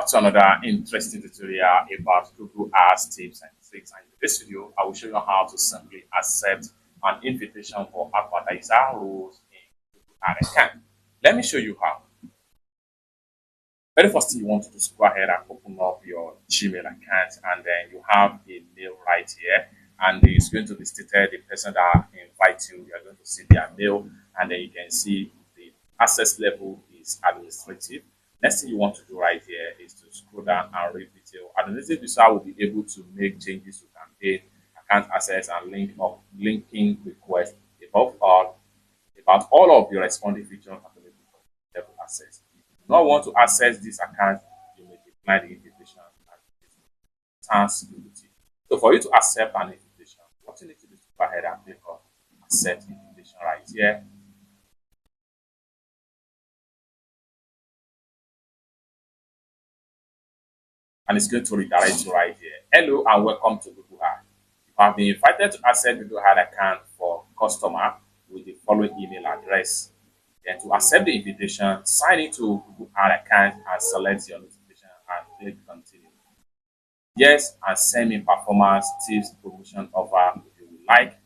To another interesting tutorial about Google Ads tips and tricks. And in this video, I will show you how to simply accept an invitation for advertiser roles in Google Ad account. Let me show you how. Very first thing you want to do is go ahead and open up your Gmail account, and then you have a mail right here, and it's going to be stated the person that invites you. You are going to see their mail, and then you can see the access level is administrative. Next thing you want to do right here is to scroll down and read detail. Administrative user will be able to make changes to campaign, account access, and linking requests about all of your responding features available for level access. If you do not want to access this account, you may decline the invitation and terms liberty. So for you to accept an invitation, what you need to do is to go ahead and click on accept invitation right here. And it's going to redirect you right here. Hello and welcome to Google Ad. You have been invited to access Google Ad account for customer with the following email address. Then to accept the invitation, sign into Google Ad account and select your notification and click continue. Yes, and send me performance tips promotion offer if you would like.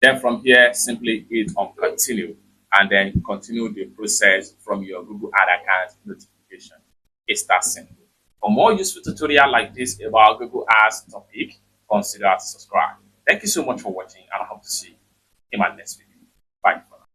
Then from here, simply hit on continue and then continue the process from your Google Ad account notification. It's that simple. For more useful tutorial like this about Google Ads topic, consider to subscribe. Thank you so much for watching and I hope to see you in my next video.